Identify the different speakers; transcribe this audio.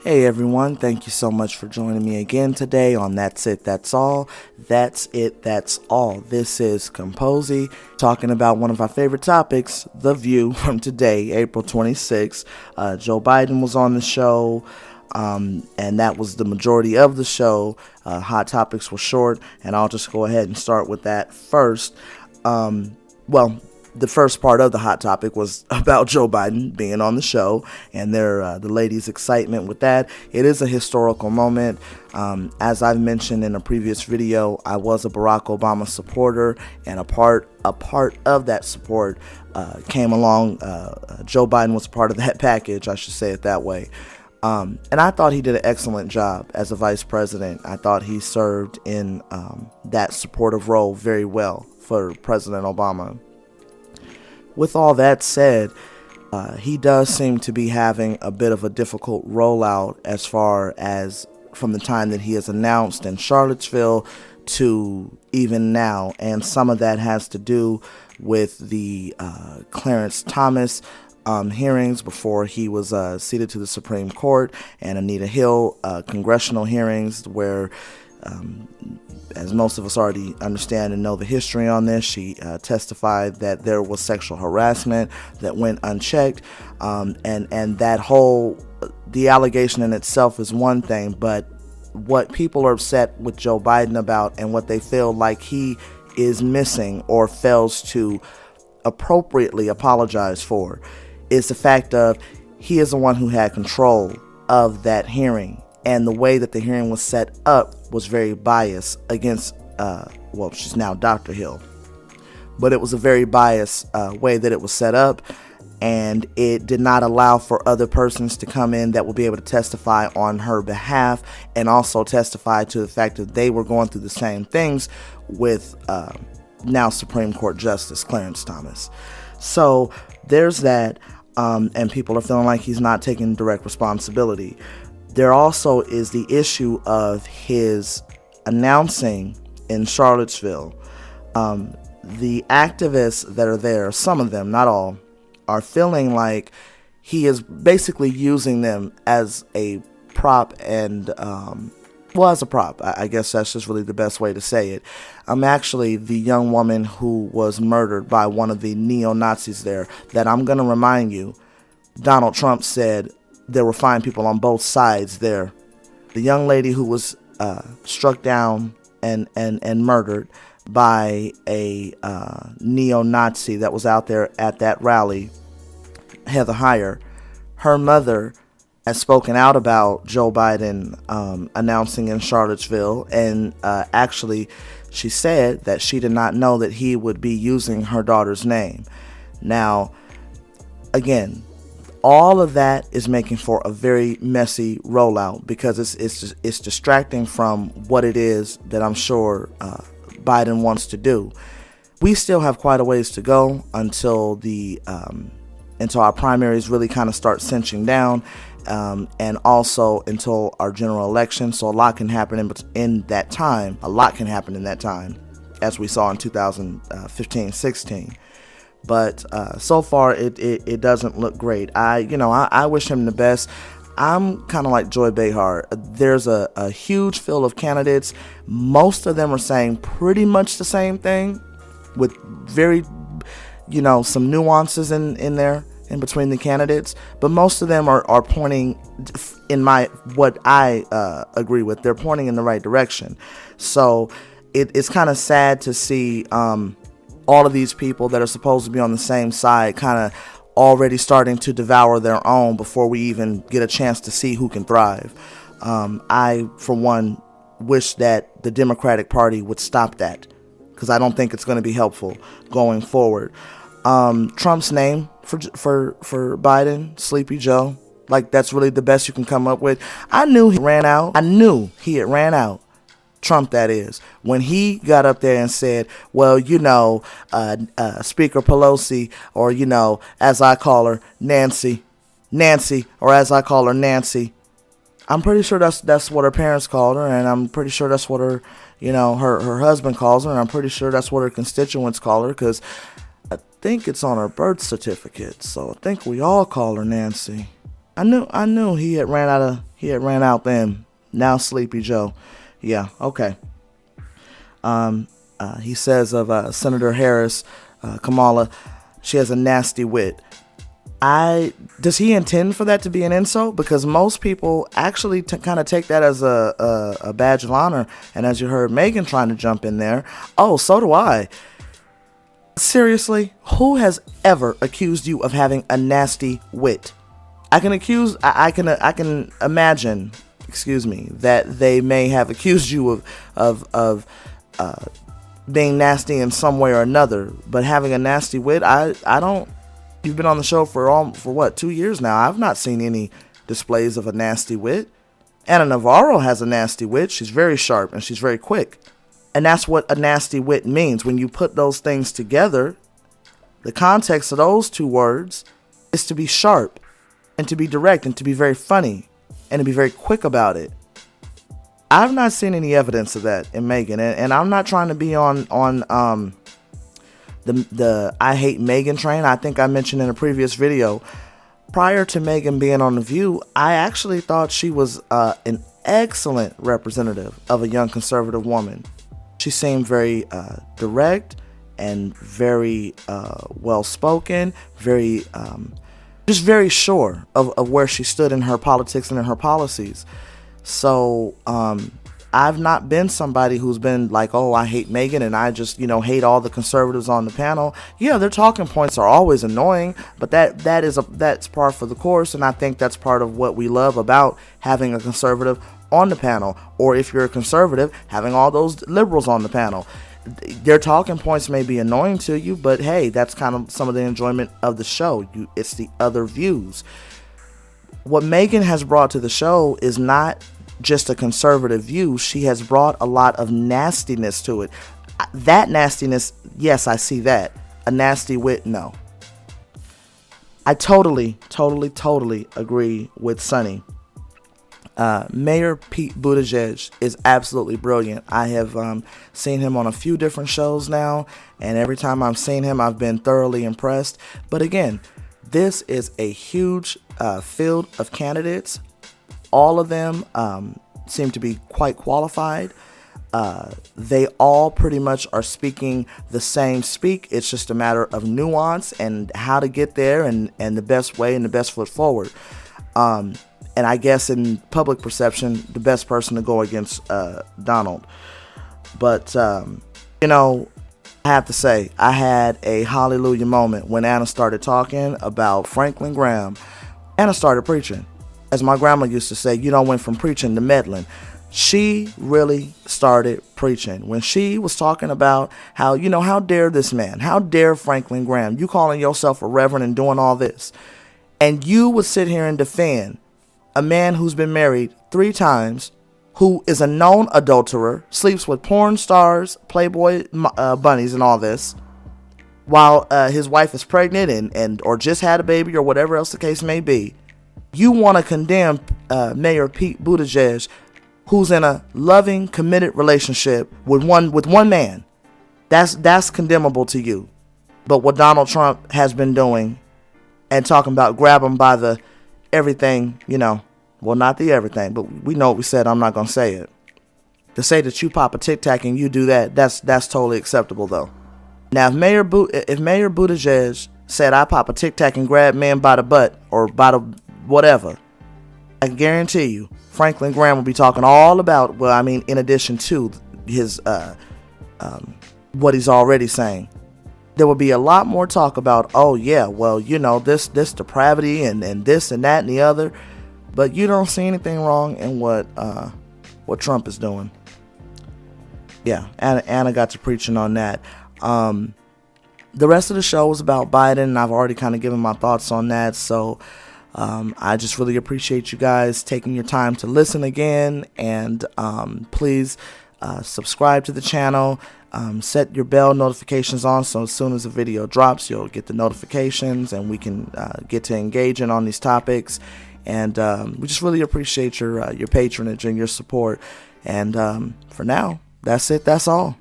Speaker 1: Hey everyone, thank you so much for joining me again today on That's It, That's All. That's it, that's all. This is Composy talking about one of our favorite topics, The View, from today, April 26th. Joe Biden was on the show, and that was the majority of the show. Hot topics were short, and I'll just go ahead and start with that first. The first part of the hot topic was about Joe Biden being on the show and the ladies' excitement with that. It is a historical moment. As I've mentioned in a previous video, I was a Barack Obama supporter, and a part of that support came along. Joe Biden was part of that package, I should say it that way. And I thought he did an excellent job as a vice president. I thought he served in that supportive role very well for President Obama. With all that said, he does seem to be having a bit of a difficult rollout as far as from the time that he is announced in Charlottesville to even now. And some of that has to do with the Clarence Thomas hearings before he was seated to the Supreme Court, and Anita Hill congressional hearings where as most of us already understand and know the history on this, she testified that there was sexual harassment that went unchecked, and that the allegation in itself is one thing, but what people are upset with Joe Biden about and what they feel like he is missing or fails to appropriately apologize for is the fact of he is the one who had control of that hearing. And the way that the hearing was set up was very biased against, she's now Dr. Hill. But it was a very biased way that it was set up, and it did not allow for other persons to come in that will be able to testify on her behalf and also testify to the fact that they were going through the same things with now Supreme Court Justice Clarence Thomas. So there's that, and people are feeling like he's not taking direct responsibility. There also is the issue of his announcing in Charlottesville. The activists that are there, some of them, not all, are feeling like he is basically using them as a prop and, as a prop. I guess that's just really the best way to say it. Actually, the young woman who was murdered by one of the neo-Nazis there, that I'm going to remind you, Donald Trump said there were fine people on both sides there. The young lady who was struck down and murdered by a neo-Nazi that was out there at that rally, Heather Heyer, her mother has spoken out about Joe Biden announcing in Charlottesville, and actually she said that she did not know that he would be using her daughter's name. Now, again, all of that is making for a very messy rollout because it's distracting from what it is that I'm sure Biden wants to do. We still have quite a ways to go until our primaries really kind of start cinching down, and also until our general election. So a lot can happen in that time. A lot can happen in that time, as we saw in 2015-16. But so far, it doesn't look great. I wish him the best. I'm kind of like Joy Behar. There's a huge field of candidates. Most of them are saying pretty much the same thing, with very, some nuances in there in between the candidates. But most of them are pointing what I agree with. They're pointing in the right direction. So it's kind of sad to see all of these people that are supposed to be on the same side kind of already starting to devour their own before we even get a chance to see who can thrive. I, for one, wish that the Democratic Party would stop that, because I don't think it's going to be helpful going forward. Trump's name for Biden, Sleepy Joe, like that's really the best you can come up with. I knew he had ran out. Trump, that is, when he got up there and said, Speaker Pelosi, or, as I call her, Nancy, or as I call her, Nancy. I'm pretty sure that's what her parents called her, and I'm pretty sure that's what her, her husband calls her, and I'm pretty sure that's what her constituents call her, because I think it's on her birth certificate, so I think we all call her Nancy. I knew he had ran out He had ran out then. Now Sleepy Joe. Yeah, okay. He says of Senator Harris, Kamala, she has a nasty wit. Does he intend for that to be an insult? Because most people actually kind of take that as a badge of honor. And as you heard Megan trying to jump in there, oh, so do I. Seriously, who has ever accused you of having a nasty wit? I can imagine, that they may have accused you of being nasty in some way or another. But having a nasty wit, I don't. You've been on the show for what, 2 years now. I've not seen any displays of a nasty wit. Anna Navarro has a nasty wit. She's very sharp and she's very quick. And that's what a nasty wit means. When you put those things together, the context of those two words is to be sharp and to be direct and to be very funny and to be very quick about it. I've not seen any evidence of that in Megan. And I'm not trying to be on the I hate Megan train. I think I mentioned in a previous video, prior to Megan being on The View, I actually thought she was an excellent representative of a young conservative woman. She seemed very direct and very well-spoken, just very sure of where she stood in her politics and in her policies. So I've not been somebody who's been like, oh, I hate Megan and I just, hate all the conservatives on the panel. Yeah, their talking points are always annoying, but that's par for the course, and I think that's part of what we love about having a conservative on the panel, or if you're a conservative, having all those liberals on the panel. Their talking points may be annoying to you, but hey, that's kind of some of the enjoyment of the show. It's the other views. What Megan has brought to the show is not just a conservative view. She has brought a lot of nastiness to it. That nastiness, yes, I see that. A nasty wit, no. I totally agree with Sonny. Mayor Pete Buttigieg is absolutely brilliant. I have seen him on a few different shows now, and every time I've seen him, I've been thoroughly impressed. But again, this is a huge field of candidates. All of them seem to be quite qualified. They all pretty much are speaking the same speak. It's just a matter of nuance and how to get there and the best way and the best foot forward. And I guess in public perception, the best person to go against Donald. But, I have to say, I had a hallelujah moment when Anna started talking about Franklin Graham. Anna started preaching. As my grandma used to say, went from preaching to meddling. She really started preaching when she was talking about how, how dare this man? How dare Franklin Graham? You calling yourself a reverend and doing all this. And you would sit here and defend a man who's been married 3 times, who is a known adulterer, sleeps with porn stars, Playboy bunnies and all this, while his wife is pregnant and or just had a baby or whatever else the case may be. You want to condemn Mayor Pete Buttigieg, who's in a loving, committed relationship with one man. That's condemnable to you. But what Donald Trump has been doing and talking about grab him by the everything, well, not the everything, but we know what we said. I'm not going to say it. To say that you pop a Tic Tac and you do that, that's totally acceptable, though. Now, if Mayor Buttigieg said I pop a Tic Tac and grab men by the butt or by the whatever, I guarantee you, Franklin Graham will be talking all about, in addition to his what he's already saying. There will be a lot more talk about, oh yeah, well, this depravity and this and that and the other. But you don't see anything wrong in what Trump is doing. Yeah, Anna got to preaching on that. The rest of the show was about Biden, and I've already kind of given my thoughts on that. So I just really appreciate you guys taking your time to listen again. And please subscribe to the channel. Set your bell notifications on so as soon as a video drops, you'll get the notifications and we can get to engaging on these topics. And we just really appreciate your patronage and your support. And for now, that's it. That's all.